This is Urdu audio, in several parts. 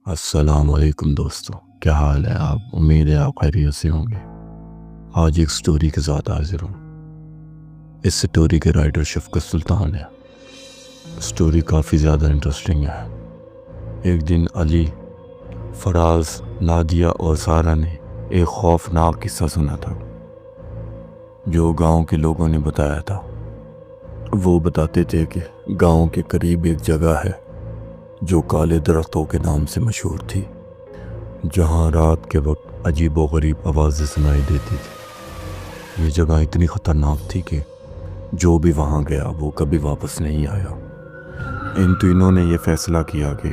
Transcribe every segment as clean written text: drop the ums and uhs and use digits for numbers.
السلام علیکم دوستوں، کیا حال ہے؟ آپ امید ہے آپ خیریت سے ہوں گے۔ آج ایک سٹوری کے ساتھ حاضر ہوں۔ اس سٹوری کے رائٹر شفقت سلطان ہے۔ سٹوری کافی زیادہ انٹرسٹنگ ہے۔ ایک دن علی، فراز، نادیہ اور سارہ نے ایک خوفناک قصہ سنا تھا جو گاؤں کے لوگوں نے بتایا تھا۔ وہ بتاتے تھے کہ گاؤں کے قریب ایک جگہ ہے جو کالے درختوں کے نام سے مشہور تھی، جہاں رات کے وقت عجیب و غریب آوازیں سنائی دیتی تھی۔ یہ جگہ اتنی خطرناک تھی کہ جو بھی وہاں گیا وہ کبھی واپس نہیں آیا۔ ان تینوں نے یہ فیصلہ کیا کہ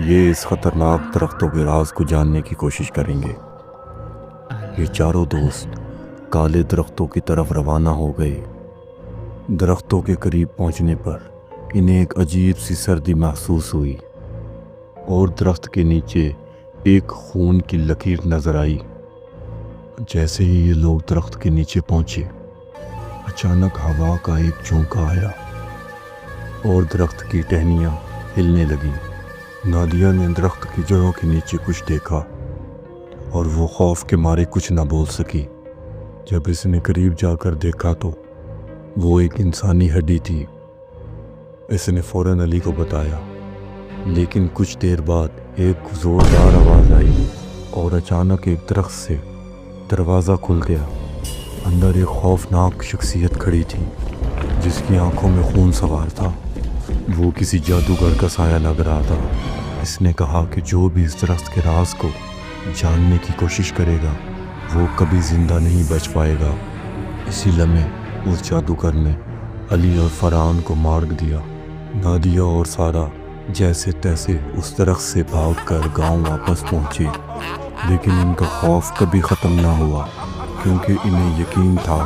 یہ اس خطرناک درختوں کے راز کو جاننے کی کوشش کریں گے۔ یہ چاروں دوست کالے درختوں کی طرف روانہ ہو گئے۔ درختوں کے قریب پہنچنے پر انہیں ایک عجیب سی سردی محسوس ہوئی اور درخت کے نیچے ایک خون کی لکیر نظر آئی۔ جیسے ہی یہ لوگ درخت کے نیچے پہنچے، اچانک ہوا کا ایک جھونکا آیا اور درخت کی ٹہنیاں ہلنے لگیں۔ نادیہ نے درخت کی جڑوں کے نیچے کچھ دیکھا اور وہ خوف کے مارے کچھ نہ بول سکی۔ جب اس نے قریب جا کر دیکھا تو وہ ایک انسانی ہڈی تھی۔ اس نے فوراً علی کو بتایا، لیکن کچھ دیر بعد ایک زوردار آواز آئی اور اچانک ایک درخت سے دروازہ کھل گیا۔ اندر ایک خوفناک شخصیت کھڑی تھی جس کی آنکھوں میں خون سوار تھا۔ وہ کسی جادوگر کا سایہ لگ رہا تھا۔ اس نے کہا کہ جو بھی اس درخت کے راز کو جاننے کی کوشش کرے گا وہ کبھی زندہ نہیں بچ پائے گا۔ اسی لمحے اس جادوگر نے علی اور فرحان کو مار دیا۔ نادیہ اور سارہ جیسے تیسے اس درخت سے بھاگ کر گاؤں واپس پہنچے، لیکن ان کا خوف کبھی ختم نہ ہوا، کیونکہ انہیں یقین تھا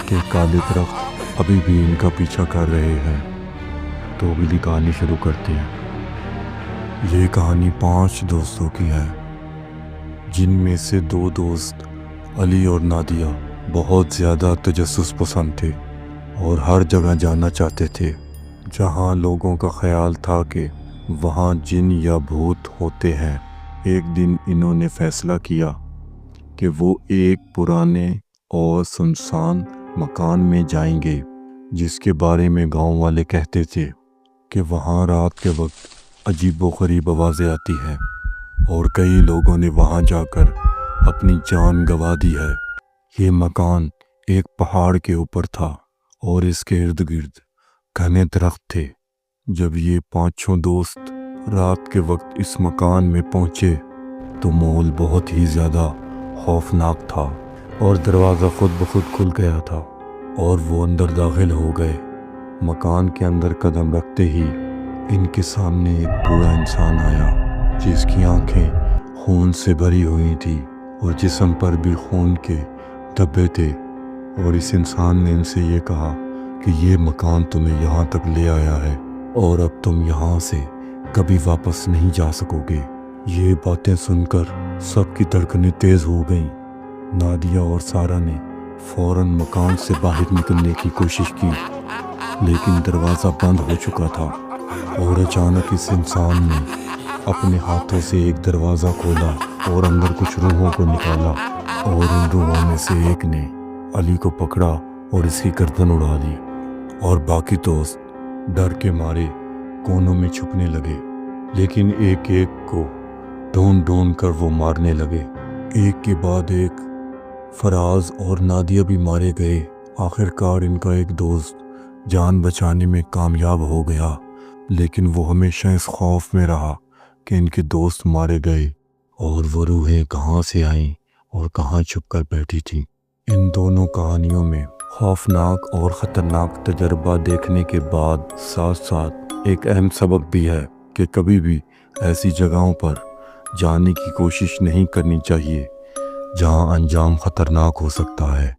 کہ کالے درخت ابھی بھی ان کا پیچھا کر رہے ہیں۔ تو اگلی کہانی شروع کرتے ہیں۔ یہ کہانی 5 دوستوں کی ہے، جن میں سے 2 دوست علی اور نادیہ بہت زیادہ تجسس پسند تھے اور ہر جگہ جانا چاہتے تھے جہاں لوگوں کا خیال تھا کہ وہاں جن یا بھوت ہوتے ہیں۔ ایک دن انہوں نے فیصلہ کیا کہ وہ ایک پرانے اور سنسان مکان میں جائیں گے جس کے بارے میں گاؤں والے کہتے تھے کہ وہاں رات کے وقت عجیب و غریب آوازیں آتی ہیں، اور کئی لوگوں نے وہاں جا کر اپنی جان گنوا دی ہے۔ یہ مکان ایک پہاڑ کے اوپر تھا اور اس کے ارد گرد گھنے درخت تھے۔ جب یہ 5 دوست رات کے وقت اس مکان میں پہنچے تو ماحول بہت ہی زیادہ خوفناک تھا اور دروازہ خود بخود کھل گیا تھا اور وہ اندر داخل ہو گئے۔ مکان کے اندر قدم رکھتے ہی ان کے سامنے ایک بوڑھا انسان آیا جس کی آنکھیں خون سے بھری ہوئی تھی اور جسم پر بھی خون کے دھبے تھے، اور اس انسان نے ان سے یہ کہا کہ یہ مکان تمہیں یہاں تک لے آیا ہے اور اب تم یہاں سے کبھی واپس نہیں جا سکو گے۔ یہ باتیں سن کر سب کی دھڑکنیں تیز ہو گئیں۔ نادیہ اور سارہ نے فوراً مکان سے باہر نکلنے کی کوشش کی، لیکن دروازہ بند ہو چکا تھا، اور اچانک اس انسان نے اپنے ہاتھوں سے ایک دروازہ کھولا اور اندر کچھ روحوں کو نکالا، اور ان روحوں میں سے ایک نے علی کو پکڑا اور اس کی گردن اڑا دی، اور باقی دوست ڈر کے مارے کونوں میں چھپنے لگے، لیکن ایک ایک کو ڈھونڈ ڈھونڈ کر وہ مارنے لگے۔ ایک کے بعد ایک فراز اور نادیہ بھی مارے گئے۔ آخرکار ان کا ایک دوست جان بچانے میں کامیاب ہو گیا، لیکن وہ ہمیشہ اس خوف میں رہا کہ ان کے دوست مارے گئے اور وہ روحیں کہاں سے آئیں اور کہاں چھپ کر بیٹھی تھیں۔ ان دونوں کہانیوں میں خوفناک اور خطرناک تجربہ دیکھنے کے بعد ساتھ ساتھ ایک اہم سبق بھی ہے کہ کبھی بھی ایسی جگہوں پر جانے کی کوشش نہیں کرنی چاہیے جہاں انجام خطرناک ہو سکتا ہے۔